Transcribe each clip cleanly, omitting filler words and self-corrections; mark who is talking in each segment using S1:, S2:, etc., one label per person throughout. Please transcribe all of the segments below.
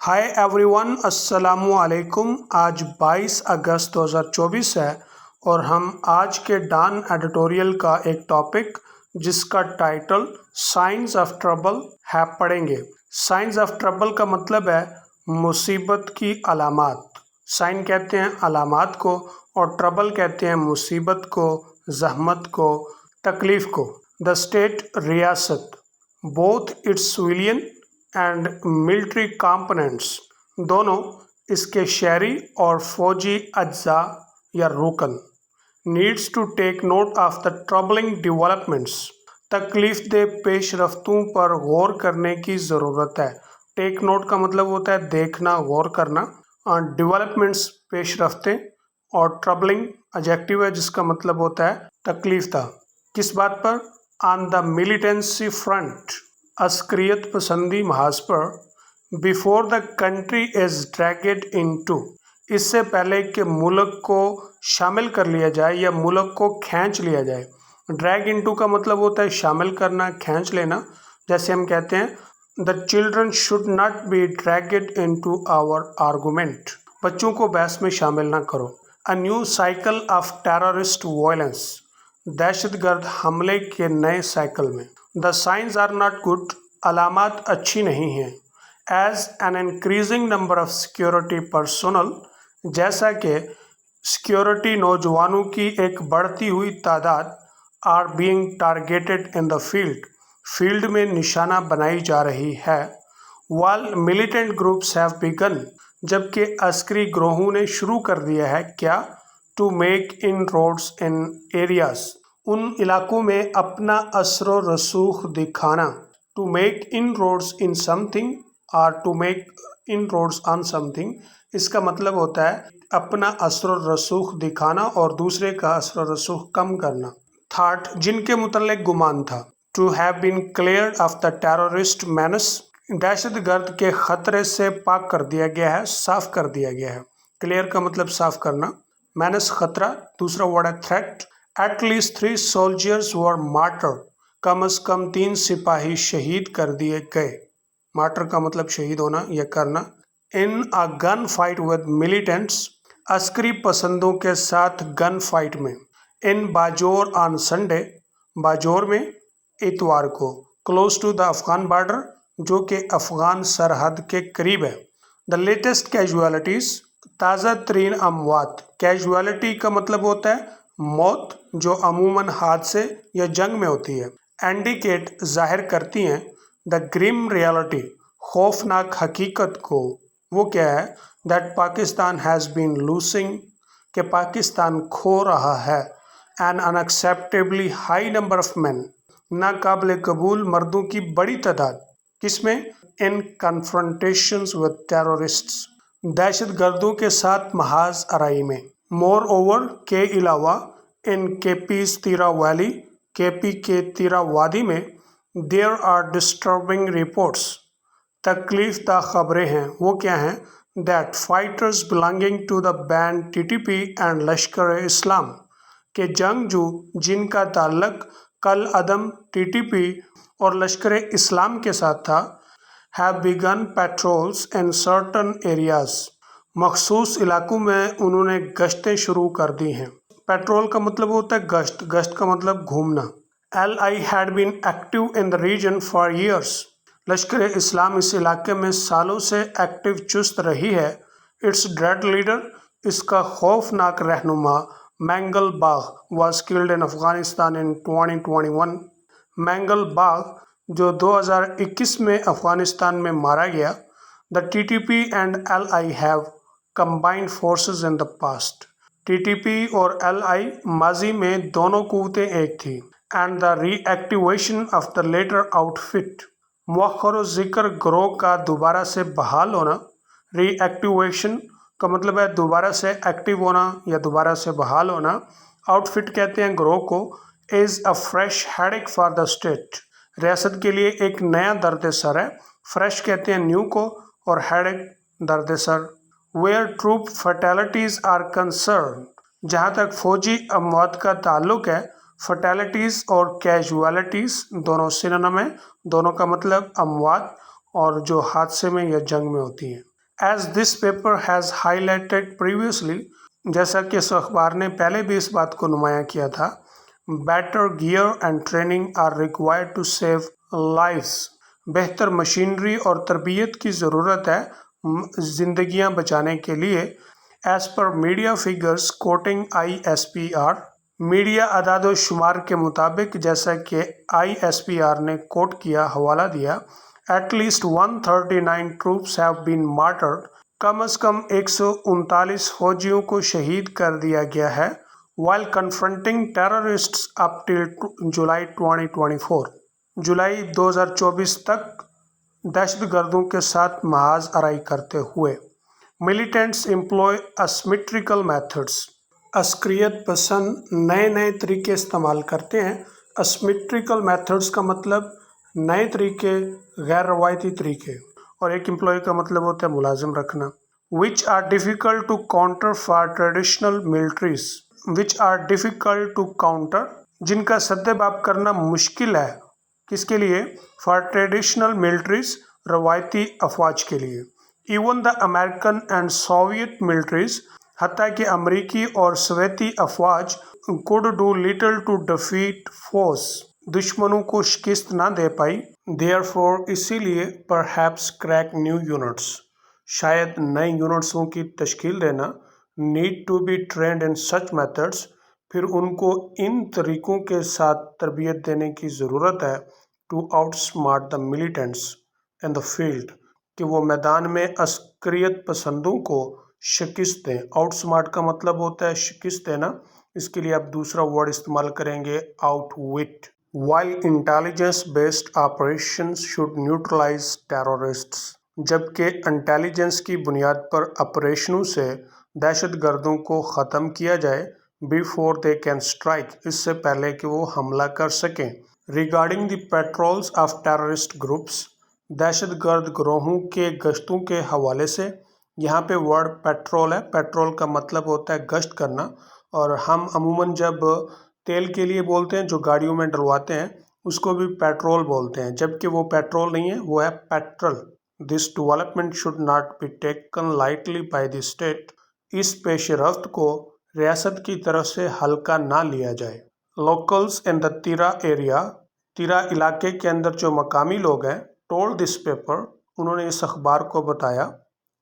S1: Hi everyone, अस्सलामु अलैकुम। आज 22 अगस्त 2024 है और हम आज के डॉन एडिटोरियल का एक टॉपिक जिसका टाइटल साइंस ऑफ ट्रबल है पढ़ेंगे। साइंस ऑफ ट्रबल का मतलब है मुसीबत की अलामात। साइन कहते हैं अलामात को और ट्रबल कहते हैं मुसीबत को, जहमत को, तकलीफ़ को। द स्टेट रियासत, both its civilian and military components, दोनों इसके शहरी और फौजी अज्जा या रुकन, needs to take note of the troubling developments, तकलीफ दे पेश रफ्तों पर गौर करने की ज़रूरत है। टेक नोट का मतलब होता है देखना, गौर करना, और डेवलपमेंट्स पेश रफ्तें, और ट्रबलिंग एडजेक्टिव है जिसका मतलब होता है तकलीफ दा। किस बात पर? ऑन द मिलिटेंसी फ्रंट, अस्करियत पसंदी महाज पर, before the country is dragged into, इससे पहले कि मुल्क को शामिल कर लिया जाए या मुल्क को खींच लिया जाए। ड्रैग इनटू का मतलब होता है शामिल करना, खींच लेना। जैसे हम कहते हैं the children should not be dragged into our argument, बच्चों को बहस में शामिल ना करो। A new cycle of terrorist violence, दहशतगर्द हमले के नए साइकिल में। The signs are not good, अलामात अच्छी नहीं हैं। As an increasing number of security personnel, जैसा कि सिक्योरिटी नौजवानों की एक बढ़ती हुई तादाद are being targeted in the field, field में निशाना बनाई जा रही है। वाल मिलिटेंट ग्रुप्स हैव बिगन, जबकि अस्करी ग्रोहों ने शुरू कर दिया है क्या? To make inroads in areas, उन इलाकों में अपना असर रसूख दिखाना। To make inroads in something और to make inroads on something, इसका मतलब होता है अपना असर रसूख दिखाना और दूसरे का असर रसूख कम करना। थॉट, जिनके मुतल्लिक गुमान था। To have been cleared of the terrorist menace, दहशतगर्द के खतरे से पाक कर दिया गया है, साफ कर दिया गया है। क्लियर का मतलब साफ करना, मेनस खतरा, दूसरा वर्ड है threat. At least 3 soldiers were martyred, कम अज कम 3 सिपाही शहीद कर दिए गए। मार्टर का मतलब शहीद होना या करना। In a gunfight with militants, अस्करी पसंदों के साथ गन फाइट में। इन बाजोर ऑन संडे, बाजोर में इतवार को। Close to the Afghan border, जो कि अफगान सरहद के करीब है। द लेटेस्ट कैजुअलिटीज़, ताज़ा तरीन अमवात। कैजुअलिटी का मतलब होता है मौत, जो अमूमन हादसे या जंग में होती है। इंडिकेट, जाहिर करती हैं। द ग्रिम रियलिटी, खौफनाक हकीकत को। वो क्या है? That Pakistan has been losing, कि पाकिस्तान खो रहा है। An unacceptably high number of men, नाकाबिल कबूल मर्दों की बड़ी तादाद। किसमें? इन कन्फ्रंटेशंस विद टेररिस्ट्स, दहशत गर्दों के साथ महाज आराई में। मोर ओवर, के अलावा, इन केपीज तीरा वैली, केपी के तीरा वादी में। देयर आर डिस्टर्बिंग रिपोर्ट्स, तकलीफ दा खबरें हैं। वो क्या हैं? That fighters belonging to the band TTP and Lashkar Islam, के जंगजू जिनका ताल्लुक कल अदम टीटीपी और लश्कर इस्लाम के साथ था, have begun patrols in certain areas, मखसूस इलाकों में उन्होंने गश्तें शुरू कर दी हैं। पेट्रोल का मतलब होता है गश्त, गश्त का मतलब घूमना। LI had been active in the region for years, लश्कर इस्लाम इस इलाके में सालों से एक्टिव चुस्त रही है। इट्स ड्रेड लीडर, इसका खौफनाक रहनुमा Mangal Bagh was killed in Afghanistan in 2021, Mangal Bagh जो 2021 में अफगानिस्तान में मारा गया। The TTP and LI have combined forces in the past, TTP और LI माजी में दोनों कुव्वतें एक थी। And the reactivation of the latter outfit, मुअख्खर ज़िक्र ग्रोह का दोबारा से बहाल होना। रीएक्टिवेशन का मतलब है दोबारा से एक्टिव होना या दोबारा से बहाल होना। आउटफिट कहते हैं ग्रोह को। Is a fresh headache for the state, रियासत के लिए एक नया दर्द सर है। फ्रेश कहते हैं न्यू को और हेडेक दर्द सर। Where troop fatalities are concerned, जहाँ तक फौजी अमवात का ताल्लुक है। फर्टेलिटीज़ और कैजुअलिटीज़ दोनों सिनोनिम है, दोनों का मतलब अमवात और जो हादसे में या जंग में होती हैं। As this paper has highlighted previously, जैसा कि इस अखबार ने पहले भी इस बात को नुमाया किया था, better gear and training are required to save lives. बेहतर मशीनरी और तरबियत की ज़रूरत है ज़िंदगियां बचाने के लिए. As per media figures quoting ISPR, media अदाद शुमार के मुताबिक, जैसा कि ISPR ने कोट किया, हवाला दिया, at least 139 troops have been martyred. कम अज़ कम 139 फौजियों को शहीद कर दिया गया है while confronting terrorists up till July 2024. जुलाई 2024 तक दहशतगर्दों के साथ महाज आराई करते हुए. Militants employ asymmetrical methods. अस्क्रियत पसंद नए नए तरीके इस्तेमाल करते हैं. asymmetrical methods का मतलब नए तरीके, गैर रवायती तरीके, और एक एम्प्लॉय का मतलब होता है मुलाजिम रखना. which are difficult to counter for traditional militaries. which are difficult to counter, जिनका सद्देबाब करना मुश्किल है. किसके लिए? for traditional militaries, रवायती अफवाज के लिए. even the American and Soviet militaries, हत्ता कि अमरीकी और सवेती अफवाज, could do little to defeat foes, दुश्मनों को शिकस्त ना दे पाई. Therefore, इसीलिए perhaps crack new units, शायद नए यूनिट्सों की तश्कील देना, need to be trained in such methods, फिर उनको इन तरीक़ों के साथ तरबियत देने की ज़रूरत है, to outsmart the militants in the field, कि वो मैदान में अस्करियत पसंदों को शिकस्त दें. आउटस्मार्ट का मतलब होता है शिकस्त देना, इसके लिए आप दूसरा वर्ड इस्तेमाल करेंगे outwit. While intelligence-based operations should neutralize terrorists, जबकि इंटेलिजेंस की बुनियाद पर ऑपरेशनों से दहशतगर्दों को ख़त्म किया जाए, बिफोर दे कैन स्ट्राइक, इससे पहले कि वो हमला कर सकें. Regarding the patrols of terrorist groups, दहशतगर्द ग्रोहों के गश्तों के हवाले से, यहाँ पे वर्ड पेट्रोल है. पेट्रोल का मतलब होता है गश्त करना, और हम अमूमन जब तेल के लिए बोलते हैं जो गाड़ियों में डलवाते हैं उसको भी पेट्रोल बोलते हैं, जबकि वो पेट्रोल नहीं है, वो है petrol. This development should not be taken lightly by the state, इस पेशरफ्त को रियासत की तरफ से हल्का ना लिया जाए. लोकल्स इन द तीरा एरिया, तीरा इलाके के अंदर जो मकामी लोग हैं, टोल्ड दिस पेपर, उन्होंने इस अखबार को बताया,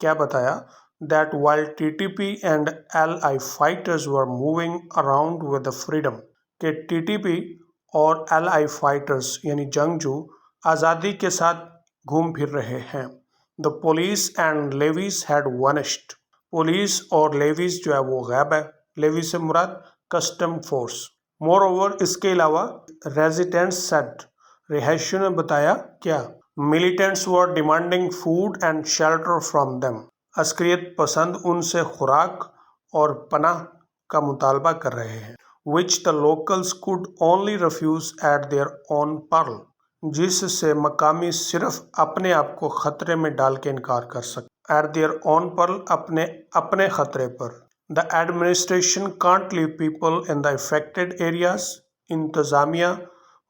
S1: क्या बताया, that while TTP and LI fighters were moving around with the freedom, कि TTP और LI fighters यानी जंगजू आज़ादी के साथ घूम फिर रहे हैं. The police and levies had vanished, police और लेवीज जो है वो गायब है. लेवी से मुराद कस्टम फोर्स. Moreover, इसके अलावा residents said, रिहायशियों ने बताया क्या, militants were demanding food and shelter from them, अस्करियत पसंद उनसे खुराक और पनाह का मुतालबा कर रहे हैं. which the locals could only refuse at their own peril, जिससे मकामी सिर्फ अपने आप को ख़तरे में डाल के इनकार कर सकते. at their own peril, अपने ख़तरे पर. the administration can't leave people in the affected areas, इंतज़ामिया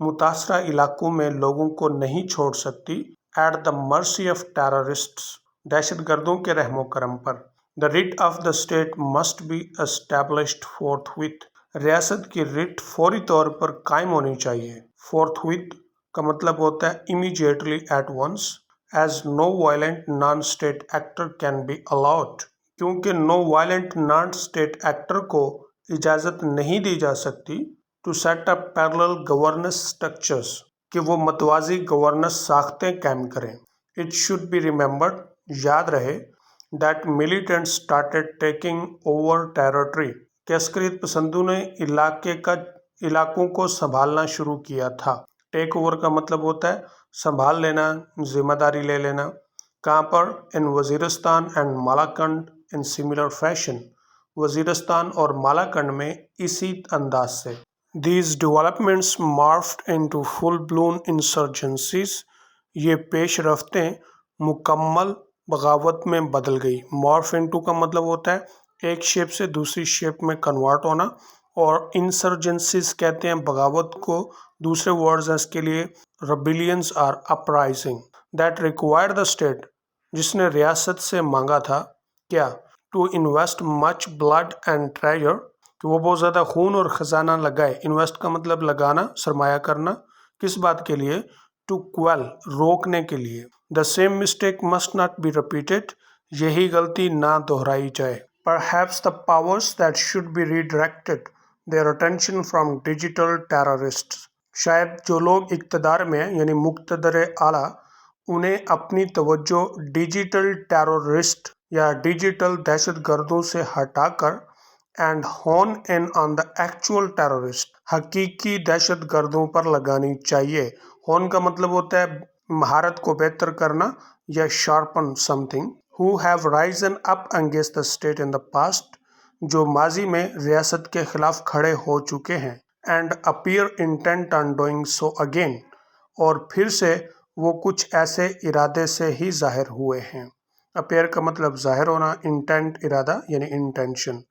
S1: मुतासरा इलाकों में लोगों को नहीं छोड़ सकती. at the mercy of terrorists, दहशतगर्दों के रहमो करम पर. The writ of the state must be established forthwith, रियासत की रिट फौरी तौर पर कायम होनी चाहिए. forthwith का मतलब होता है immediately, at once, as no violent non-state actor can be allowed, क्योंकि no violent non-state actor को इजाज़त नहीं दी जा सकती to set up parallel governance structures, कि वो मतवाज़ी गवर्नेंस साख्तें कायम करें. It should be remembered, याद रहे, that militants started taking over territory, कि अस्करियत पसंदों ने इलाकों को संभालना शुरू किया था. टेक ओवर का मतलब होता है संभाल लेना, जिम्मेदारी ले लेना. कहाँ पर? In Waziristan and Malakand in similar fashion, Waziristan और मालाकंड में इसी अंदाज से. These developments morphed into full-blown insurgencies, ये पेश रफ्तें मुकम्मल बगावत में बदल गई. मॉर्फ इनटू का मतलब होता है एक शेप से दूसरी शेप में कन्वर्ट होना, और इंसर्जेंसीज कहते हैं बगावत को. दूसरे वर्ड्स हैं इसके लिए रेबिलियंस और uprising that require the state, جس نے ریاست سے مانگا تھا کیا؟ To invest much blood and treasure, کہ وہ بہت زیادہ خون اور خزانہ لگائے۔ انویسٹ کا مطلب لگانا، سرمایہ کرنا۔ کس بات کے لیے؟ ٹو کویل، روکنے کے لیے۔ The same mistake must not be repeated, یہی غلطی نہ دہرائی جائے۔ Perhaps the powers that should be redirected their attention from digital terrorists، شاید جو لوگ اقتدار میں ہیں یعنی مقتدر اعلیٰ، انہیں اپنی توجہ ڈیجیٹل ٹیرورسٹ یا ڈیجیٹل دہشت گردوں سے ہٹا کر اینڈ ہون ان آن دا ایکچوئل ٹیرورسٹ، حقیقی دہشت گردوں پر لگانی چاہیے۔ ہون کا مطلب ہوتا ہے مہارت کو بہتر کرنا یا sharpen some thing. who have risen up against the state in the past، جو ماضی میں ریاست کے خلاف کھڑے ہو چکے ہیں، and appear intent on doing so again، اور پھر سے وہ کچھ ایسے ارادے سے ہی ظاہر ہوئے ہیں۔ appear کا مطلب ظاہر ہونا، intent ارادہ یعنی intention۔